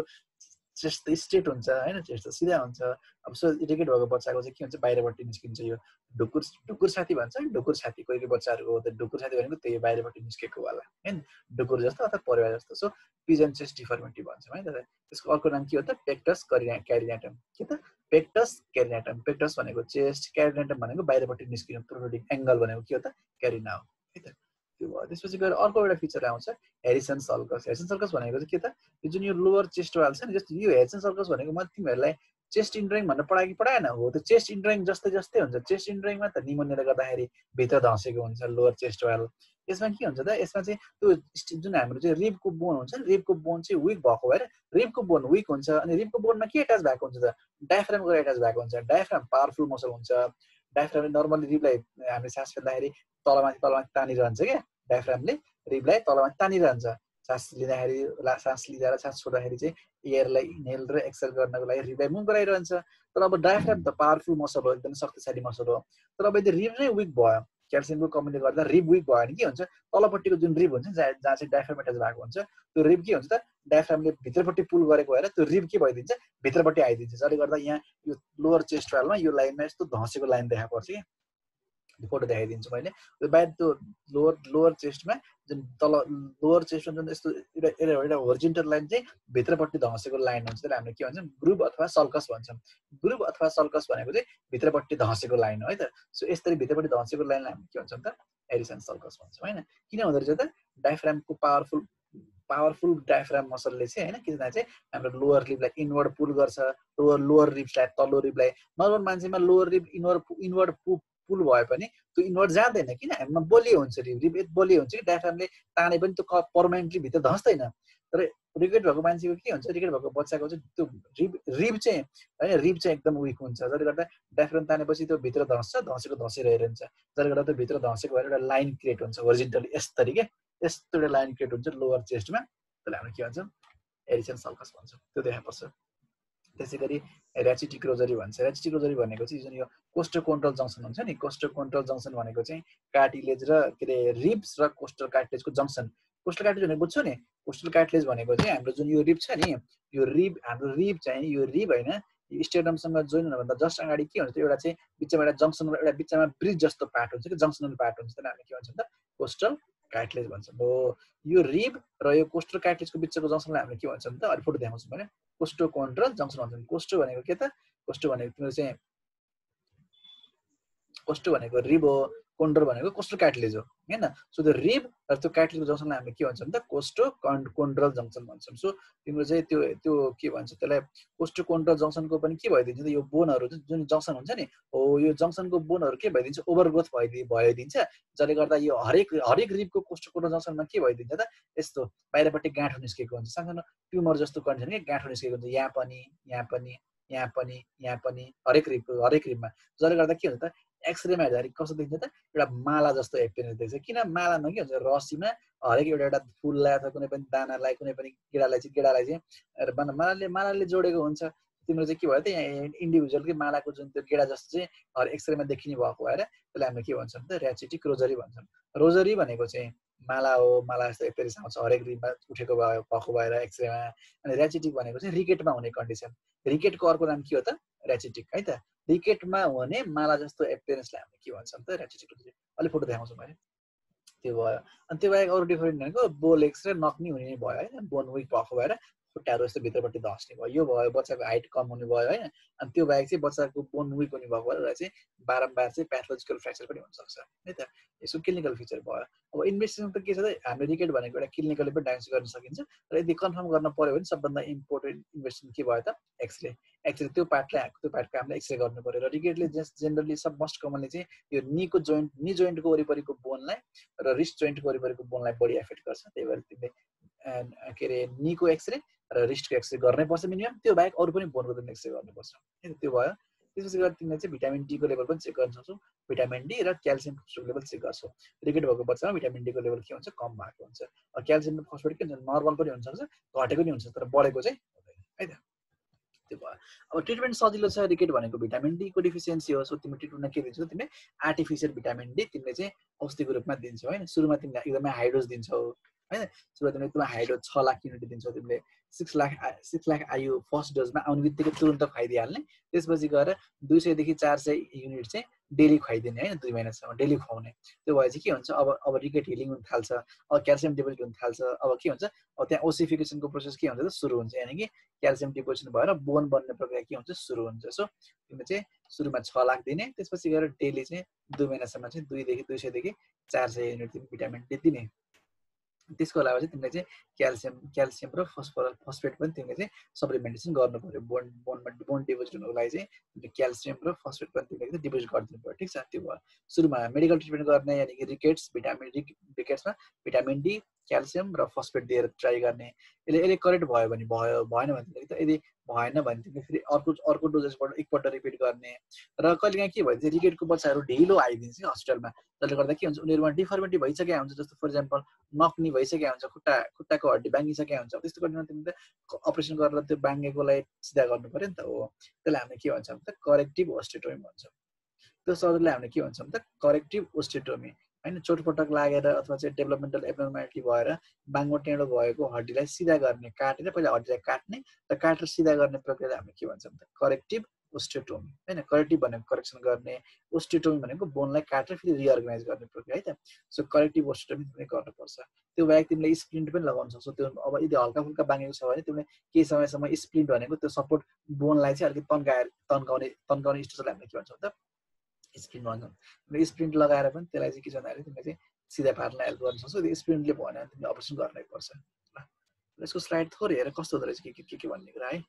चेस्ट त स्ट्रेट हुन्छ होइन, चेस्ट त सिधा हुन्छ। अब सो इरिटेट भएको बच्चाको चाहिँ के हुन्छ बाहिरपट्टि निस्किन्छ यो ढुकुर छाती भन्छ नि, ढुकुर छाती कोही बच्चाहरूको त ढुकुर छाती भनेको त्यही बाहिरपट्टि निस्केको होला होइन, ढुकुर जस्तो अथवा परेवा जस्तो। सो पिजन चेस्ट डिफर्मिटी भन्छौँ है त। त्यसको अर्को नाम के हो त पेक्टस क्यारिनेटम। के त पेक्टस क्यारिनेटम। पेक्टस भनेको चेस्ट, क्यारिनेटम भनेको बाहिरपट्टि निस्किने प्रोट्रुडिङ एङ्गल भनेको के हो त क्यारिना हो है त। त्यो भयो। त्यसपछि गएर अर्को एउटा फिचर आउँछ हेरिसन सल्कस। हेरिसन सल्कस भनेको चाहिँ के त यो जुन यो लोवर चेस्ट वाल छ नि, जस्तो यो हेरिसन सल्कस भनेको मैले तिमीहरूलाई चेस्ट इन्ड्रइङ भनेर पढाएँ कि पढाएन हो, त्यो चेस्ट इन्ड्रइङ जस्तै हुन्छ। चेस्ट इन्ड्रइङमा त निमोनियाले गर्दाखेरि भित्र धसेको हुन्छ लोवर चेस्ट वाल। यसमा के हुन्छ त यसमा चाहिँ त्यो जुन हाम्रो चाहिँ रिबको बोन हुन्छ नि, रिबको बोन चाहिँ विक भएको भएर रिबको बोन विक हुन्छ। अनि रिबको बोनमा के एट्याच भएको हुन्छ त डायफ्राम गरेर एट्याच भएको हुन्छ। डायफ्राम पावरफुल मसल हुन्छ। डायफ्रामले नर्मली रिबलाई हामीले सास फेर्दाखेरि तलमाथि तानिरहन्छ क्या। डायफ्रामले रिबलाई तलमाथि तानिरहन्छ। सास लिँदाखेरि सास लिँदा र सास छोड्दाखेरि चाहिँ एयरलाई इनहेल र एक्सहेल गर्नको लागि रिबलाई मुभ गराइरहन्छ। तर अब डायफ्राम त पावरफुल मसल हो, एकदम शक्तिशाली मसल हो। तर अब यदि रिब नै विक भयो, क्याल्सियमको कमीले गर्दा रिब विक भयो भने के हुन्छ तलपट्टिको जुन रिब हुन्छ जहाँ चाहिँ डायफ्राम एट्याच भएको हुन्छ त्यो रिब के हुन्छ त डायफ्रामले भित्रपट्टि पुल गरेको भएर त्यो रिब के भइदिन्छ भित्रपट्टि आइदिन्छ। जसले गर्दा यहाँ यो लोवर चेस्ट वालमा यो लाइनमा यस्तो धसेको लाइन देखा पर्छ क्या। फोटो देखाइदिन्छु मैले। त्यो बाहिर त्यो लोवर चेस्टमा जुन तल लोवर चेस्टमा जुन यस्तो एउटा होरिजेन्टल लाइन चाहिँ भित्रपट्टि धसेको लाइन हुन्छ, त्यसलाई हामीले के भन्छौँ ग्रुभ अथवा सल्कस भन्छौँ। ग्रुभ अथवा सल्कस भनेको चाहिँ भित्रपट्टि धसेको लाइन हो है त। सो यसरी भित्रपट्टि धसेको लाइनलाई हामीले के भन्छौँ त हेरिसन सल्कस भन्छौँ होइन। किन हुँदो रहेछ त डायफ्रामको पावरफुल डायफ्राम मसलले चाहिँ होइन किन चाहिँ हाम्रो लोवर रिबलाई इनवर्ड पुल गर्छ, लोवर रिब्सलाई तल्लो रिबलाई। नर्मल मान्छेमा लोवर रिब इनवर्ड पुल भए पनि त्यो इनवर्ड जाँदैन किन हामीमा बलियो हुन्छ। रिब बलियो हुन्छ कि डायफ्रामले ताने पनि त्यो पर्मानेन्टली भित्र धस्दैन। तर रिकेट भएको मान्छेको के हुन्छ रिकेट भएको बच्चाको चाहिँ त्यो रिब चाहिँ होइन रिब चाहिँ एकदम विक हुन्छ। जसले गर्दा डायफ्राम तानेपछि त्यो भित्र धसेको धसिरहन्छ। जसले गर्दा त्यो भित्र धसेको भएर एउटा लाइन क्रिएट हुन्छ होरिजेन्टली यसरी के यस्तो एउटा लाइन क्रिएट हुन्छ लोवर चेस्टमा। त्यसलाई हामी के भन्छौँ हेरिसन सल्कस भन्छौँ। त्यो देखा पर्छ। त्यसै गरी ऱ्याचिटिक्रोजरी भन्छ। ऱ्याचिटिक्रोजरी भनेको चाहिँ जुन यो कोस्टोकोन्ड्रल जङ्सन हुन्छ नि, कोस्टोकोन्ड्रल जङ्सन भनेको चाहिँ कार्टिलेज र के अरे रिब्स र कोस्टल कार्टिलेजको जङ्सन। कोस्टल कार्टिलेज भनेको बुझ्छौ नि कोस्टल कार्टिलेज भनेको चाहिँ हाम्रो जुन यो रिब छ नि, यो रिब हाम्रो रिब चाहिँ यो रिब हैन, यो स्टेटमसँग जोइन हुनुभन्दा जस्ट अगाडि के हुन्छ, एउटा चाहिँ बिचमा एउटा जङ्सन, एउटा बिचमा ब्रिज जस्तो पार्ट हुन्छ कि जङ्सनल पार्ट हुन्छ, त्यसलाई हामीले के भन्छौँ त कोस्टल कार्टिलेज भन्छौँ। हो यो रिब र यो कोस्टल कार्टिलेजको बिचको जङ्सनलाई हामीले के भन्छौँ त, अहिले फोटो देखाउँछु भने कोस्टोकोन्ड्रल जङ्सन भन्छौँ। कोस्टो भनेको के त, कोस्टो भनेको तिम्रो चाहिँ कोस्टो भनेको रिब हो, कोन्ड्रल भनेको कोस्टल कार्टिलेज हो हैन। सो त्यो रिब र त्यो कार्टिलेजको जङ्सनलाई हामीले के भन्छौँ त कोस्टो कोन्ड्रल जङ्सन भन्छौँ। सो तिम्रो चाहिँ त्यो के भन्छ त्यसलाई कोस्टो कोन्ड्रल जङ्सनको पनि के भइदिन्छ त, यो बोनहरू जुन जङ्सन हुन्छ नि हो, यो जङ्सनको बोनहरू के भइदिन्छ, ओभरग्रोथ भइदिन्छ, जसले गर्दा यो हरेक रिबको कोस्टो कोन्ड्रल जङ्सनमा के भइदिन्छ त, यस्तो बाहिरपट्टि गाँठो निस्केको हुन्छ, सानो ट्युमर जस्तो कन्डिसन के गाँठो निस्केको हुन्छ, यहाँ पनि यहाँ पनि यहाँ पनि यहाँ पनि हरेक रिबमा, जसले गर्दा के हुन्छ त एक्सरेमा हेर्दाखेरि कस्तो देखिन्छ त, एउटा माला जस्तो एपियरेन्स देख्छ। किन मालामा के हुन्छ, रसीमा हरेक एउटा फुललाई अथवा कुनै पनि दानालाई कुनै पनि गेडालाई चाहिँ मालाले जोडेको हुन्छ। तिम्रो चाहिँ के भयो त, यहाँ इन्डिभिजुअलकै मालाको जुन त्यो गेडा जस्तो चाहिँ हरेक एक्सरेमा देखिने भएको भएर त्यसलाई हामीले के भन्छौँ त र्याचिटिक रोजरी भन्छौँ। रोजरी भनेको चाहिँ माला हो, माला जस्तो एपियरेन्स आउँछ हरेक रिबमा उठेको भएको भएर एक्सरेमा। अनि र्याचिटिक भनेको चाहिँ रिकेटमा हुने कन्डिसन, रिकेटको अर्को नाम के हो त र्याचिटिक है त, रिकेटमा हुने माला जस्तो एपियरेन्सलाई हामीले के भन्छौँ त र्याचिटिक रोजरी। अलि फोटो देखाउँछु मैले, त्यो भयो। अनि त्यो बाहेक अरू डिफरेन्ट भनेको बोल एक्स र नक्नी हुने भयो होइन, बोन विक भएको भएर खुट्टाहरू यस्तो भित्रपट्टि धस्ने भयो, यो भयो बच्चाको हाइट कम हुने भयो होइन। अनि त्यो बाहेक चाहिँ बच्चाको बोन विक हुने भएको भएर चाहिँ बारम्बार चाहिँ प्याथोलोजिकल फ्र्याक्चर पनि हुनसक्छ है त, यसो क्लिनिकल फिचर भयो। अब इन्भेस्टिगेसन त के छ त, हामीले रिकेट भनेको एउटा क्लिनिकली पनि डायग्नोसिस गर्न सकिन्छ, र यदि कन्फर्म गर्न पर्यो भने सबभन्दा इम्पोर्टेन्ट इन्भेस्टिगेसन के भयो त एक्सरे। त्यो पार्टको हामीले एक्सरे गर्नु पर्यो। र रिकेटले जेनरली सब मोस्ट कमनली चाहिँ यो नी जोइन्टको वरिपरिको बोनलाई र रिस्ट जोइन्टको वरिपरिको बोनलाई बढी एफेक्ट गर्छ। त्यही भएर तिमीले के अरे नीको एक्सरे र रिस्टको एक्सरे गर्नै पर्छ मिनिमम, त्यो बाहेक अरू पनि बोनको पनि एक्सरे गर्नुपर्छ। त्यो भयो। त्यसपछि गएर तिमीले चाहिँ भिटामिन डीको लेभल पनि चेक गर्न सक्छौ, भिटामिन डी र क्याल्सियम फस्फेट लेभल चेक गर्छौ। रिकेट भएको बच्चामा भिटामिन डीको लेभल के हुन्छ, कम भएको हुन्छ। क्याल्सियम र फस्फेट के हुन्छ, नर्मल पनि हुनसक्छ, घटेको पनि हुन्छ, तर बढेको चाहिँ हुँदैन है त। त्यो भयो। अब ट्रिटमेन्ट सजिलो छ, रिकेट भनेको भिटामिन डी को डिफिसियन्सी हो। सो तिमीले ट्रिटमेन्टमा के दिन्छौ, तिमीले आर्टिफिसियल भिटामिन डी तिमीले चाहिँ औषधिको रूपमा दिन्छौ होइन। सुरुमा तिमीले एकदमै हाई डोज दिन्छौ होइन, सुरुमा तिमीले एकदमै हाई डोज 6 लाख युनिट दिन्छौ, तिमीले 6 लाख आयु फर्स्ट डोजमा आउने बित्तिकै तुरन्त खुवाइदिइहाल्ने। त्यसपछि गएर 200 देखि 400 युनिट चाहिँ डेली खुवाइदिने होइन, 2 महिनासम्म डेली खुवाउने। त्यो भए चाहिँ के हुन्छ, अब रिकेट हिलिङ हुन थाल्छ, अब क्याल्सियम डिपोजिट हुन थाल्छ। अब के हुन्छ, अब त्यहाँ ओसिफिकेसनको प्रोसेस के हुन्छ त सुरु हुन्छ, यानि कि क्याल्सियम डिपोजिट भएर बोन बन्ने प्रक्रिया के हुन्छ सुरु हुन्छ। सो तिमीले चाहिँ सुरुमा 6 लाख दिने, त्यसपछि गएर डेली चाहिँ 2 महिनासम्म चाहिँ 200 देखि 400 युनिट तिमी भिटामिन डी दिने। त्यसको अलावा चाहिँ तिमीले चाहिँ क्याल्सियम र फस्फेट पनि तिमीले चाहिँ सप्लिमेन्टेसन गर्नु पर्यो। बोन डिपोजिट हुनुको लागि चाहिँ तिमीले क्याल्सियम र फस्फेट पनि तिमीले डिपोजिट गरिदिनु पर्यो। ठिक छ, त्यो भयो। सुरुमा मेडिकल ट्रिटमेन्ट गर्ने, यानि कि रिकेट्समा भिटामिन डी क्याल्सियम र फस्फेट दिएर ट्राई गर्ने। यसले करेक्ट भयो भने भयो, भएन भने त यदि भएन भने तिमीले फेरि अर्को डोजेसबाट एकपल्ट रिपिट गर्ने। र कहिलेकाहीँ के भयो चाहिँ रिकेटको बच्चाहरू ढिलो आइदिन्छ कि हस्पिटलमा, जसले गर्दा के हुन्छ उनीहरूमा डिफर्मिटी भइसकेको हुन्छ, जस्तो फर इक्जाम्पल नक्नी भइसकेको हुन्छ, खुट्टाको हड्डी बाङ्गिसकेको हुन्छ। त्यस्तो कन्डिसनमा तिमीले अपरेसन गरेर त्यो बाङ्गेकोलाई सिधा गर्नु पर्यो नि त हो। त्यसलाई हामीले के भन्छौँ त करेक्टिभ ओस्टेटोमी भन्छौँ। त्यो सर्जरीलाई हामीले के भन्छौँ त करेक्टिभ ओस्टेटोमी होइन। चोटपटक लागेर अथवा चाहिँ डेभलपमेन्टल एब्नर्मालिटी भएर बाङ्गो टेढो भएको हड्डीलाई सिधा गर्ने, काटेर पहिला हड्डीलाई काट्ने र काटेर सिधा गर्ने प्रक्रियालाई हामीले के भन्छौँ त करेक्टिभ ओस्टेटोमी होइन। करेक्टिभ भनेको करेक्सन गर्ने, ओस्टेटोमी भनेको बोनलाई काटेर फेरि रिअर्गनाइज गर्ने प्रक्रिया है त। सो करेक्टिभ ओस्टेटोमी तिमीले गर्नुपर्छ। त्यो बाहेक तिमीले स्प्लिन्ट पनि लगाउन सक्छौ। त्यो अब यदि हल्का फुल्का बाङ्गेको छ भने तिमीले केही समयसम्म स्प्लिन्ट भनेको त्यो सपोर्ट बोनलाई चाहिँ अलिकति तन्काउने स्टेजलाई हामीले के भन्छौँ त स्प्लिन्ट भन्छौँ। स्प्लिन्ट लगाएर पनि त्यसलाई चाहिँ के छ भन्दाखेरि तिमीले चाहिँ सिधा पार्न हेल्प गर्न सक्छौ। त्यो स्प्लिन्टले भएन भने तिमीले अपरेसन गर्नै पर्छ। ल यसको स्लाइड थोरै हेरेर कस्तो हुँदो रहेछ के भन्ने कुरा है।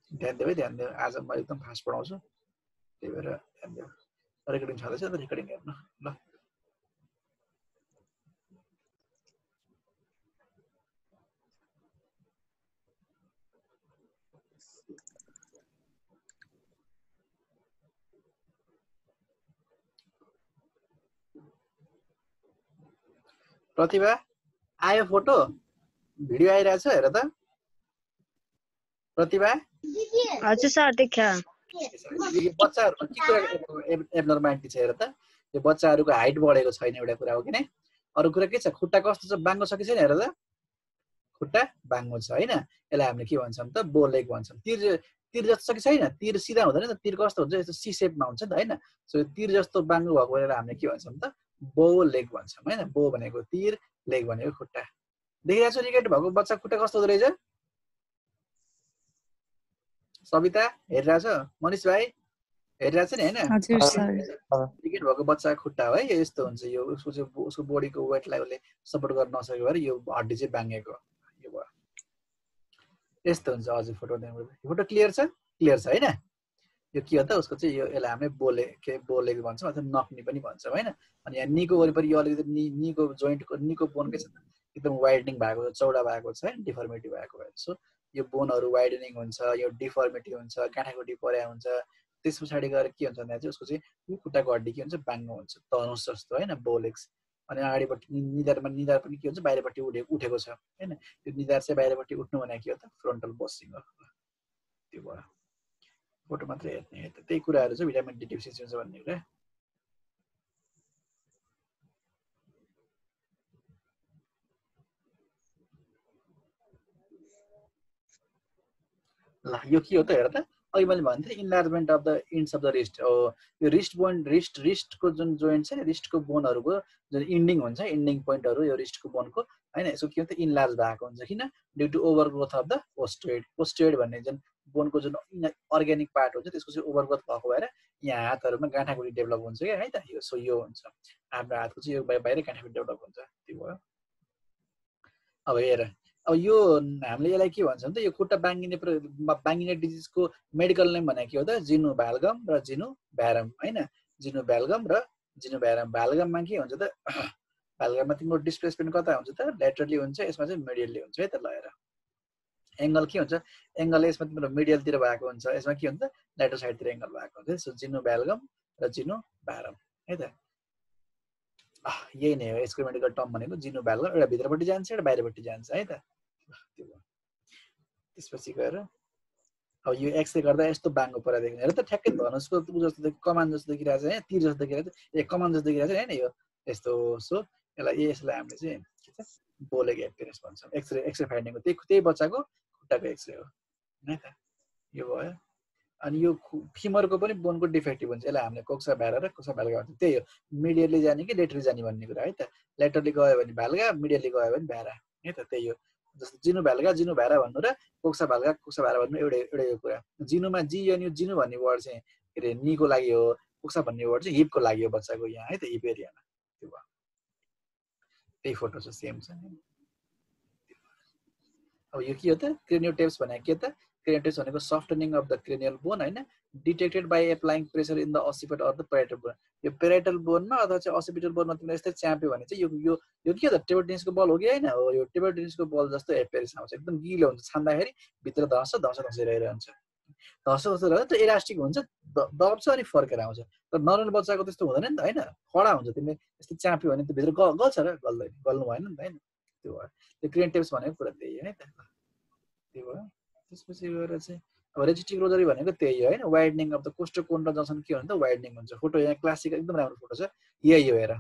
ध्यान देऊ है, ध्यान देऊ। आज म एकदम फास्ट पढाउँछु, त्यही भएर ध्यान देऊ। रेकर्डिङ छँदैछ, अन्त रेकर्डिङ हेर्नु ल। प्रतिभा आयो, फोटो भिडियो आइरहेछ, हेर त प्रतिभा। हजुर सर देखा। बच्चाहरुमा के कुरा एब्नर्मालिटी छ हेर त। यो बच्चाहरुको हाइट बढेको छैन एउटा कुरा हो किन। अरु कुरा के छ, खुट्टा कस्तो छ, बाङ्गो छ कि छैन हेर त। खुट्टा बाङ्गो छ हैन यसलाई हामीले के भन्छौँ त बो लेग भन्छौँ तीर जस्तो कि छैन तीर सिधा हुँदैन नि त तीर कस्तो हुन्छ यस्तो सी शेपमा हुन्छ नि त हैन सो तीर जस्तो बाङ्गो भएको बेला हामीले के भन्छौँ त बो लेग भन्छौँ हैन बो भनेको तीर लेग भनेको खुट्टा देखिरहेको छ रिकेट भएको बच्चा खुट्टा कस्तो हुँदो रहेछ सविता हेरिरहेछ मनिष भाइ हेरिरहेछ नि हैन हजुर सर रिकेट भएको बच्चाको खुट्टा है यस्तो हुन्छ यो उसको बडीको वेटलाई उसले सपोर्ट गर्न नसकेको भएर यो हड्डी चाहिँ बाङ्गेको यो भयो यस्तो हुन्छ हजुर फोटो क्लियर छ हैन यो के हो त उसको चाहिँ यो यसलाई हामीले बोलेको भन्छौँ अथवा नक्नी पनि भन्छौँ हैन अनि यहाँ निको वरिपरि यो अलिकति निको जोइन्टको निको बोनकै छ एकदम वाइडनिङ भएको चौडा भएको छ हैन डिफर्मिटी भएको भएर सो यो बोनहरू वाइडनिङ हुन्छ यो डिफर्मिटी हुन्छ गाँठागुठी पर्या हुन्छ त्यस पछाडि गएर के हुन्छ भन्दा चाहिँ उसको चाहिँ यो खुट्टाको हड्डी के हुन्छ बाङ्गो हुन्छ धनुष जस्तो हैन बोलेक्स अनि अगाडिपट्टि निधार पनि के हुन्छ बाहिरपट्टि उठेको छ हैन यो निधार चाहिँ बाहिरपट्टि उठ्नु भनेको के हो त फ्रन्टल बसिङ हो त्यो भयो फोटो मात्रै हेर्ने है त त्यही कुराहरू चाहिँ भिटामिन डी डेफिसियन्सी हुन्छ भन्ने कुरा ल यो के हो त हेर त अघि मैले भन्थे enlargement of the ends of the wrist यो रिस्टको जुन जोइन्ट छ रिस्टको बोनहरूको जुन इन्डिङ हुन्छ इन्डिङ पोइन्टहरू यो रिस्टको बोनको हैन यसको के हुन्छ इन्लार्ज भएको हुन्छ किन due to over growth of the osteoid भन्ने जुन बोनको जुन अर्ग्यानिक पार्ट हुन्छ त्यसको चाहिँ ओभर ग्रोथ भएको भएर यहाँ हातहरूमा गाँठागुठी डेभलप हुन्छ क्या है त यो सो यो हुन्छ हाम्रो हातको चाहिँ यो बाहिर गाँठागुठी डेभलप हुन्छ त्यो भयो अब हेर अब यो हामीले यसलाई के भन्छौँ त यो खुट्टा बाङ्गिने डिजिजको मेडिकल नेम भनेको के हो त जिनु भ्याल्गम र जिनु भ्यारम हैन जिनु भ्याल्गम र जिनु भ्यारम भ्याल्गममा के हुन्छ त भ्याल्गममा तिम्रो डिस्प्लेसमेन्ट कता हुन्छ त ल्याटरली हुन्छ यसमा चाहिँ मिडियली हुन्छ है त ल हेर एङ्गल के हुन्छ एङ्गल यसमा तिम्रो मिडियलतिर भएको हुन्छ यसमा के हुन्छ ल्याटर साइडतिर एङ्गल भएको हुन्छ सो जिनु भ्याल्गम र जिनु भ्यारम है त यही नै हो यसको मेडिकल टर्म भनेको जिनु भ्याल्गम एउटा भित्रपट्टि जान्छ एउटा बाहिरपट्टि जान्छ है त त्यसपछि गएर अब यो एक्सरे गर्दा यस्तो बाङ्गो परा देख्ने हेर त ठ्याक्कै धनुषको जस्तो कमान जस्तो देखिरहेको छ है तीर जस्तो देखिरहेको छ कमान जस्तो देखिरहेको छ हैन यो यस्तो सो यसलाई हामीले चाहिँ के छ बोलेको एपियरेन्स भन्छौँ एक्सरे फाइन्डिङको त्यही बच्चाको खुट्टाको एक्सरे हो है त यो भयो अनि यो फिमरको पनि बोनको डिफेक्टिभ हुन्छ यसलाई हामीले कोक्सा भ्यारा र कोक्सा भ्याल्गा भन्छ त्यही हो मिडियली जाने कि लेटरली जाने भन्ने कुरा है त लेटरली गयो भने भ्याल्गा मिडियली गयो भने भ्यारा है त त्यही हो जस्तो जिनु भ्याल्गा जिनु भ्यारा भन्नु र कोक्सा भ्याल्गा कोक्सा भ्यारा भन्नु एउटै कुरा जिनुमा जिएनयु जिनु भन्ने वर्ड चाहिँ के अरे नीको लागि हो कोक्सा भन्ने वर्ड चाहिँ हिपको लागि हो बच्चाको यहाँ है त हिप एरियामा त्यो भयो त्यही फोटो छ सेम छ अब यो के हो त क्रेनियोटेप्स भनेको के त क्रेनियोटेप्स भनेको softening of the cranial bone हैन detected by applying pressure in the occipital or the parietal bone यो पेराइटल बोनमा अथवा चाहिँ असिपिटल बोनमा तिमीले यस्तै च्याप्यो भने चाहिँ यो के हो त टेबल टेनिसको बल हो कि हैन हो यो टेबल टेनिसको बल जस्तो एपियरेन्स आउँछ एकदम गिलो हुन्छ छान्दाखेरि भित्र धस रहिरहन्छ धस रहन्छ इलास्टिक हुन्छ दब्छ अनि फर्केर आउँछ तर नर्मल बच्चाको त्यस्तो हुँदैन नि त हैन खडा हुन्छ तिमीले यस्तो च्याप्यो भने त भित्र गल्छ र गल्दैन गल्नु भएन नि त हैन त्यो भयो त्यो क्रेनियोटेप्स भनेको कुरा त्यही है त त्यो भयो त्यसपछि गएर चाहिँ अब रेजिस्टिक रोजरी भनेको त्यही हो हैन वाइडनिङ अफ द कोस्टोकोन्ड्रल जङ्सन के हो त वाइडनिङ हुन्छ फोटो यहाँ क्लासिक एकदम राम्रो फोटो छ यही हो हेर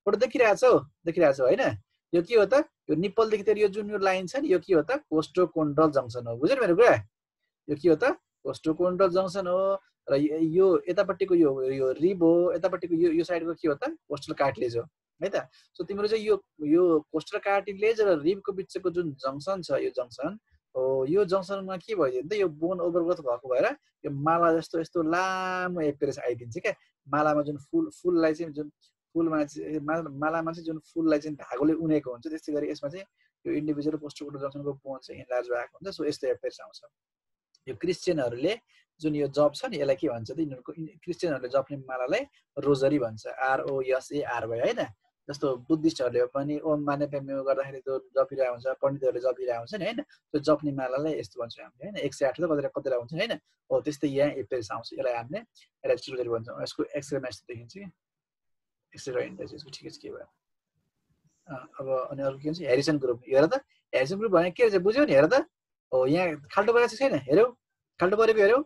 फोटो देखिरहेछौ हैन यो के हो त यो निप्पलदेखि तेरो यो जुन यो लाइन छ नि यो के हो त कोस्टोकोन्ड्रल जङ्सन हो बुझ्यौ मेरो कुरा यो के हो त कोस्टोकोन्ड्रल जङ्सन हो र यो यतापट्टिको यो रिब हो यतापट्टिको यो साइडको के हो त कोस्टल कार्टिलेज हो है त सो तिम्रो चाहिँ यो कोस्टल कार्टिलेज र रिबको बिचको जुन जङ्सन छ यो जङ्सन हो यो जङ्सनमा के भइदियो नि त यो बोन ओभरग्रोथ भएको भएर यो माला जस्तो यस्तो लामो एपियरेन्स आइदिन्छ क्या मालामा जुन फुललाई चाहिँ जुन मालामा चाहिँ जुन फुललाई चाहिँ धागोले उनेको हुन्छ त्यस्तै गरी यसमा चाहिँ यो इन्डिभिजुअल पोस्टोकोन्ड्रल जङ्सनको बोन चाहिँ इन्लार्ज भएको हुन्छ सो यस्तो एपियरेन्स आउँछ यो क्रिस्चियनहरूले जुन यो जप छ नि यसलाई के भन्छ त यिनीहरूको क्रिस्चियनहरूले जप्ने मालालाई रोजरी भन्छ ROSARY हैन जस्तो बुद्धिस्टहरूले पनि ओम माने पेमे गर्दाखेरि त्यो जपिरहेको हुन्छ पण्डितहरूले जपिरहेको हुन्छ नि हैन त्यो जप्ने मालालाई यस्तो भन्छौँ हामीले हैन 108 त कतिवटा हुन्छ हैन हो त्यस्तै यहाँ एपियरेन्स आउँछ यसलाई हामीले रोजरी भन्छौँ यसको एक्सरेमा यस्तो देखिन्छ कि एक्सरे इन्डेक्स यसको ठिकै छ के भयो अब अनि अरु के भन्छ हेरिसन ग्रुप हेर त हेरिसन ग्रुप भने के रहेछ बुझ्यौ नि हेर त हो यहाँ खाल्टो परेको छैन हेरौ खाल्टो परेको हेरौ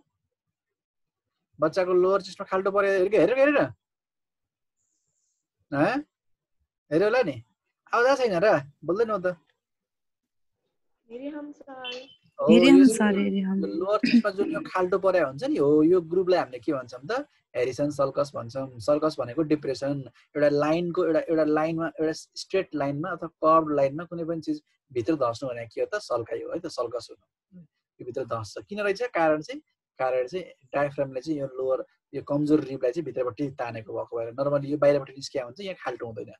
बच्चाको लोअर चेस्टमा खाल्टो परेको हेरेन हेऱ्यो होला नि आउँदा छैन र बोल्दैन त लोअर केसमा जुन यो खाल्टो परे हुन्छ नि हो यो ग्रुपलाई हामीले के भन्छौँ त हेरिसन सल्कस भन्छौँ सल्कस भनेको डिप्रेसन एउटा लाइनको एउटा लाइनमा एउटा स्ट्रेट लाइनमा अथवा कर्भ लाइनमा कुनै पनि चिज भित्र धस्नु भने के हो त सल्काइ हो है त सल्कस हुनु यो भित्र धस्छ किन रहेछ कारण चाहिँ डायफ्रामले चाहिँ यो लोअर यो कमजोर रिबलाई चाहिँ भित्रपट्टि तानेको भएको भएर नर्मली यो बाहिरपट्टि निस्किया हुन्छ यहाँ खाल्टो हुँदैन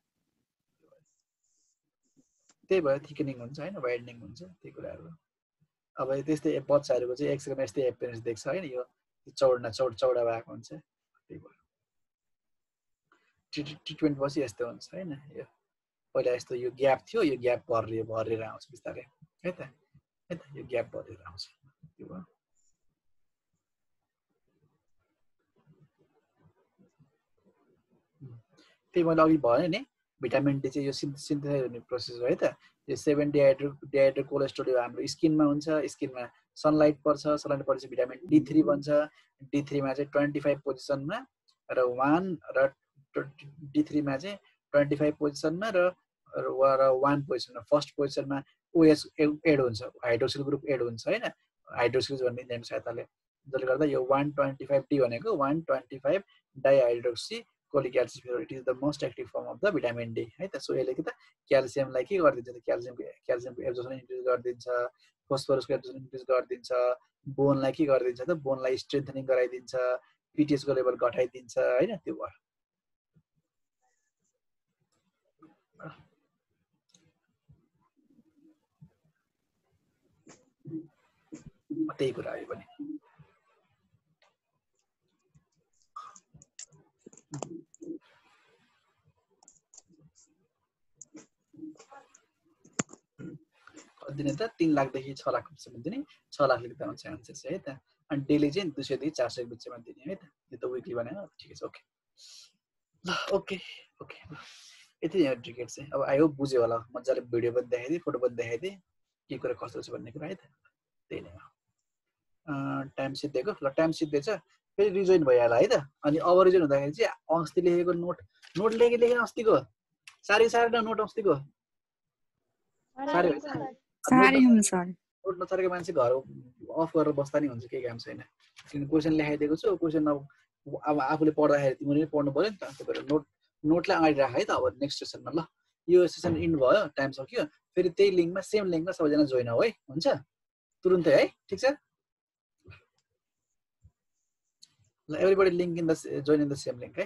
त्यही भएर थिकनिङ हुन्छ हैन वाइडनिङ हुन्छ त्यही कुराहरु अब त्यस्तै बच्चाहरुको चाहिँ एक्सरेमा यस्तै एपियरेन्स देख्छ हैन यो चौडा भएको हुन्छ त्यही भएर ट्रिटमेन्ट पछि यस्तो हुन्छ हैन यो पहिला यस्तो यो ग्याप थियो यो ग्याप भरेर आउँछ बिस्तारै है त यो ग्याप भरेर आउँछ त्यो भयो त्यही मैले अघि भने नि भिटामिन डी चाहिँ यो सिन्थेसाइज हुने प्रोसेस हो है त यो 7 डिहाइड्रो कोलेस्ट्रोल हाम्रो स्किनमा हुन्छ स्किनमा सनलाइट पर्छ सनलाइट परेपछि भिटामिन D3 बन्छ D3 मा चाहिँ 25 पोजिसनमा र 1 र D3 मा चाहिँ 25 पोजिसनमा र 1 पोजिसनमा फर्स्ट पोजिसनमा OH एड हुन्छ हाइड्रोक्सिल ग्रुप एड हुन्छ हैन हाइड्रोक्सिल भन्ने नेम साथले जसले गर्दा यो 125D भनेको 125 dihydroxy colic acid it is the most active form of the vitamin D है त सो यसले के त क्याल्सियमलाई के गर्दिन्छ त क्याल्सियमको एब्जर्प्सन इन्क्रिज गरिदिन्छ फोस्फरसको एब्जर्प्सन इन्क्रिज गरिदिन्छ बोनलाई के गरिदिन्छ त बोनलाई स्ट्रेन्थनिङ गराइदिन्छ पीटीएस को लेभल घटाइदिन्छ हैन त्यो भयो त्यही कुरा हो पनि दिने त 3 लाखदेखि 6 लाखसम्म दिने 6 लाख लेख्दा हुन्छ आन्सर चाहिँ है त अनि डेली चाहिँ 200 देखि 400 बिचमा दिने है त यो त विकली भने ठीक छ ओके ल ओके यति यहाँ टिकेट चाहिँ अब आई होप बुझ्यो होला मजाले भिडियो पनि देखाइदिए फोटो पनि देखाइदिए के कुरा कस्तो छ भन्ने कुरा है त त्यही नै हो टाइम सिट दिएको ल टाइम सिट दिएछ फेरि रिजोइन भइहाल्यो है त अनि अब रिजोइन हुँदाखेरि चाहिँ अस्ति लेखेको नोट लेखेन अस्तिको साह्रै नोट अस्तिको साह्रै हुन्छ नोट नचारेको मान्छे घर अफ गरेर बस्दा नि हुन्छ केही काम छैन किन क्वेसन लेखाइदिएको छु क्वेसन अब आफूले पढ्दाखेरि तिमीले पढ्नु पर्यो नि त त्यही भएर नोटलाई अगाडि राख है त अब नेक्स्ट सेसनमा ल यो सेसन इन्ड भयो टाइम सक्यो फेरि त्यही लिङ्कमा सेम लिङ्कमा सबैजना जोइन हो है हुन्छ तुरुन्तै है ठीक छ ल everybody link in the join in the same link है